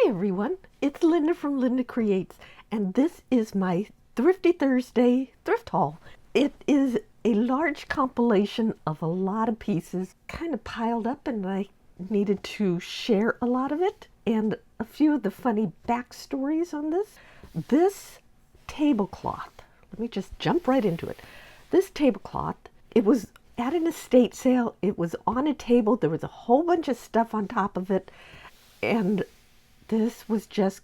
everyone, it's Linda from LyndaCreates, and this is my Thrifty Thursday thrift haul. It is a large compilation of a lot of pieces kind of piled up, and I needed to share a lot of it and a few of the funny backstories on this. This tablecloth, let me just jump right into it. This tablecloth, it was at an estate sale, it was on a table, there was a whole bunch of stuff on top of it, and this was just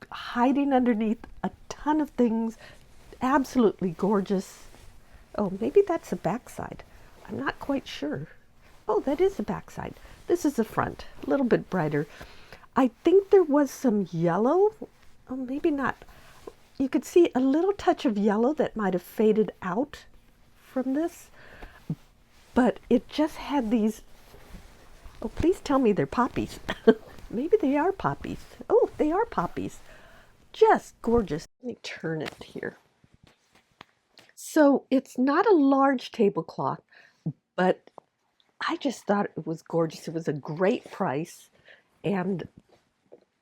hiding underneath a ton of things. Absolutely gorgeous. Oh, maybe that's the backside. I'm not quite sure. Oh, that is the backside. This is the front, a little bit brighter. I think there was some yellow. Oh, maybe not. You could see a little touch of yellow that might have faded out from this. But it just had these. Oh, please tell me they're poppies. Maybe they are poppies. Oh, they are poppies. Just gorgeous. Let me turn it here. So it's not a large tablecloth, but I just thought it was gorgeous. It was a great price and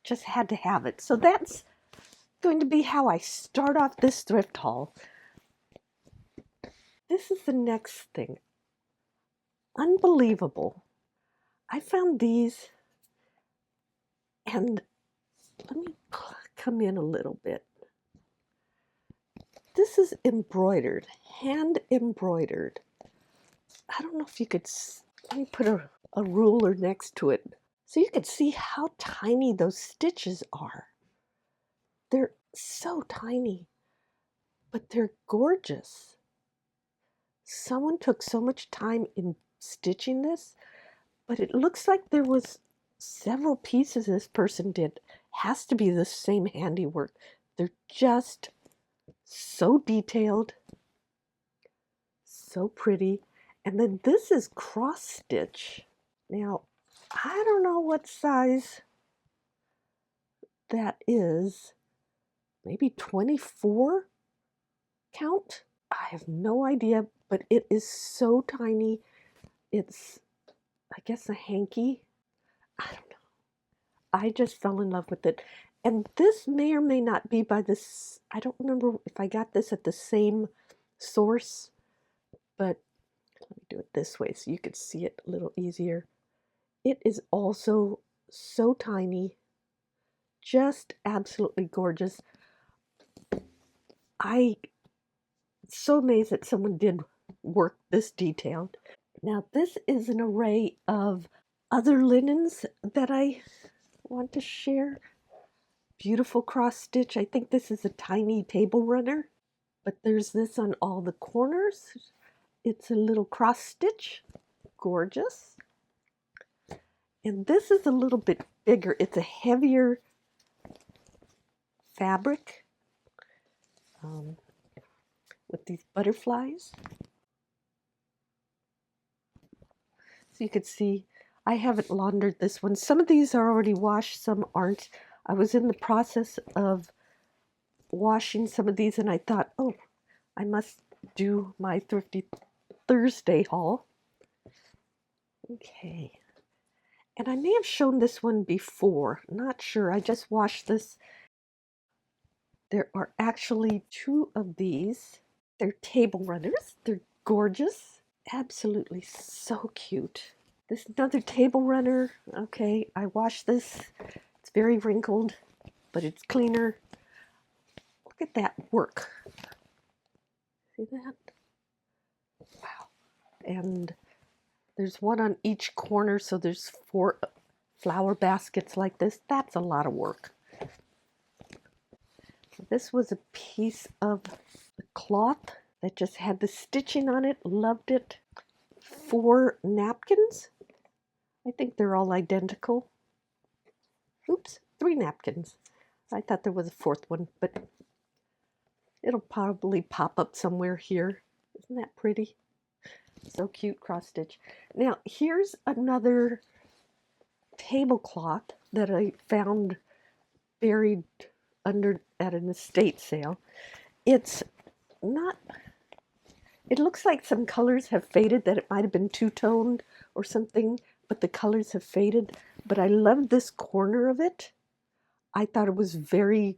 just had to have it. So that's going to be how I start off this thrift haul. This is the next thing. Unbelievable. I found these. And let me come in a little bit. This is embroidered, hand embroidered. I don't know if you could, let me put a ruler next to it so you could see how tiny those stitches are. They're so tiny, but they're gorgeous. Someone took so much time in stitching this, but it looks like there was several pieces this person did. Has to be the same handiwork. They're just so detailed, so pretty. And then this is cross stitch. Now, I don't know what size that is. Maybe 24 count? I have no idea, but it is so tiny. It's, I guess, a hanky. I don't know. I just fell in love with it. And this may or may not be by this, I don't remember if I got this at the same source, but let me do it this way so you could see it a little easier. It is also so tiny, just absolutely gorgeous. I'm so amazed that someone did work this detailed. Now this is an array of other linens that I want to share. Beautiful cross stitch. I think this is a tiny table runner, but there's this on all the corners. It's a little cross stitch. Gorgeous. And this is a little bit bigger. It's a heavier fabric with these butterflies. So you can see I haven't laundered this one. Some of these are already washed, some aren't. I was in the process of washing some of these and I thought, oh, I must do my Thrifty Thursday haul. Okay. And I may have shown this one before. Not sure. I just washed this. There are actually two of these. They're table runners. They're gorgeous. Absolutely so cute. This is another table runner. Okay, I washed this. It's very wrinkled, but it's cleaner. Look at that work. See that? Wow. And there's one on each corner, so there's 4 flower baskets like this. That's a lot of work. This was a piece of the cloth that just had the stitching on it. Loved it. 4 napkins. I think they're all identical. Oops, 3 napkins. I thought there was a 4th one, but it'll probably pop up somewhere here. Isn't that pretty? So cute, cross stitch. Now, here's another tablecloth that I found buried under at an estate sale. It's not, it looks like some colors have faded, that it might have been two-toned or something, but the colors have faded. But I love this corner of it. I thought it was very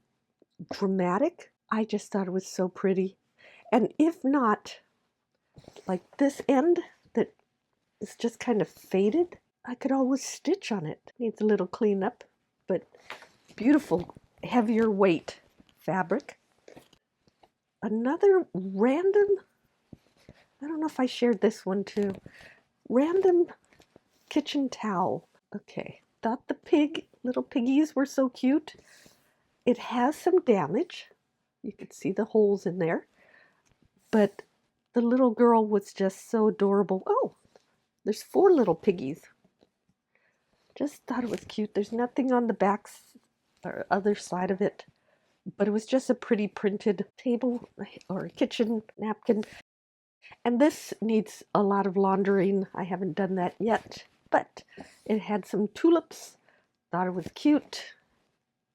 dramatic. I just thought it was so pretty. And if not, like this end that is just kind of faded, I could always stitch on it. Needs a little cleanup, but beautiful, heavier weight fabric. Another random, I don't know if I shared this one too, random kitchen towel. Okay, thought the little piggies were so cute. It has some damage. You can see the holes in there. But the little girl was just so adorable. Oh, there's 4 little piggies. Just thought it was cute. There's nothing on the back or other side of it, but it was just a pretty printed table or kitchen napkin. And this needs a lot of laundering. I haven't done that yet, but it had some tulips. Thought it was cute.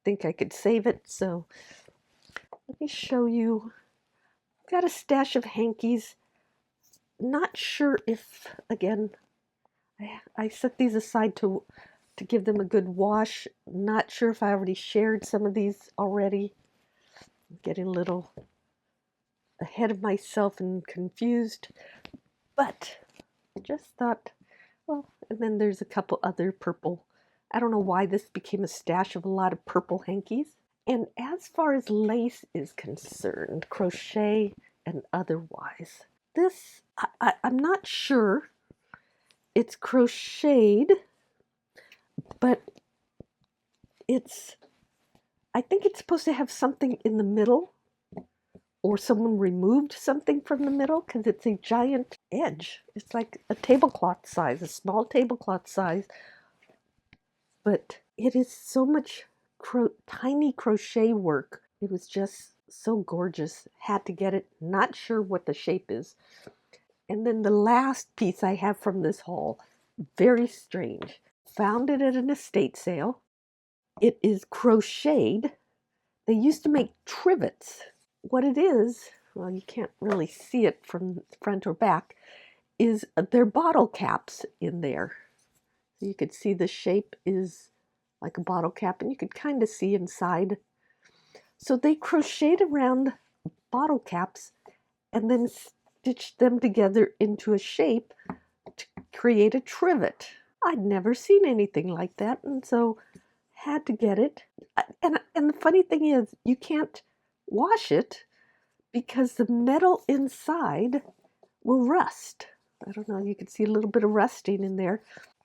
Think I could save it, so let me show you. Got a stash of hankies. Not sure if, again, I set these aside to give them a good wash. Not sure if I already shared some of these already. I'm getting a little ahead of myself and confused, but I just thought, well, and then there's a couple other purple. I don't know why this became a stash of a lot of purple hankies. And as far as lace is concerned, crochet and otherwise, this, I'm not sure it's crocheted, but I think it's supposed to have something in the middle, or someone removed something from the middle, because it's a giant edge. It's like a tablecloth size, a small tablecloth size, but it is so much tiny crochet work. It was just so gorgeous. Had to get it. Not sure what the shape is. And then the last piece I have from this haul, very strange. Found it at an estate sale. It is crocheted. They used to make trivets. What it is, well, you can't really see it from front or back, is they're bottle caps in there. So you could see the shape is like a bottle cap, and you could kind of see inside. So they crocheted around bottle caps and then stitched them together into a shape to create a trivet. I'd never seen anything like that, and so had to get it. And the funny thing is, you can't wash it because the metal inside will rust. I don't know, you can see a little bit of rusting in there.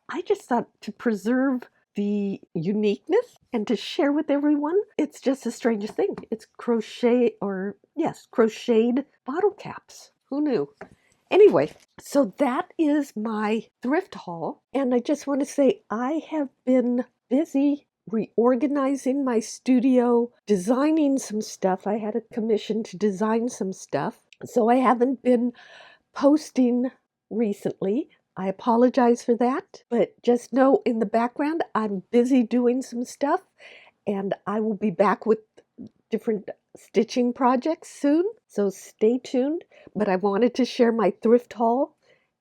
I just thought to preserve the uniqueness and to share with everyone, it's just the strangest thing. It's crocheted bottle caps. Who knew? Anyway, so that is my thrift haul. And I just want to say I have been busy reorganizing my studio, designing some stuff. I had a commission to design some stuff. So I haven't been posting recently. I apologize for that, but just know in the background I'm busy doing some stuff, and I will be back with different stitching projects soon, so stay tuned. But I wanted to share my thrift haul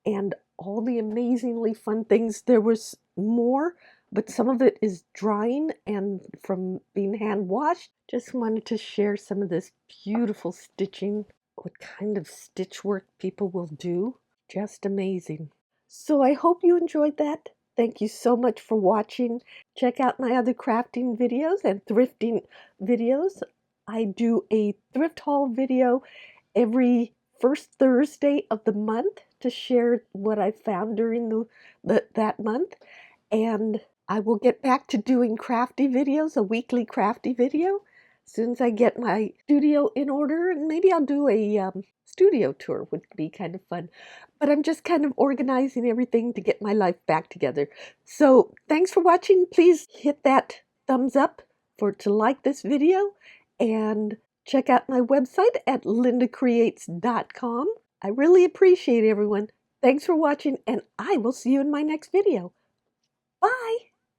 and all the amazingly fun things. There was more, but some of it is drying and from being hand washed. Just wanted to share some of this beautiful stitching, what kind of stitch work people will do. Just amazing. So I hope you enjoyed that. Thank you so much for watching. Check out my other crafting videos and thrifting videos. I do a thrift haul video every first Thursday of the month to share what I found during that month. And I will get back to doing crafty videos, a weekly crafty video, as soon as I get my studio in order. And maybe I'll do a studio tour, would be kind of fun. But I'm just kind of organizing everything to get my life back together. So thanks for watching. Please hit that thumbs up to like this video, and check out my website at LyndaCreates.com. I really appreciate everyone. Thanks for watching, and I will see you in my next video. Bye!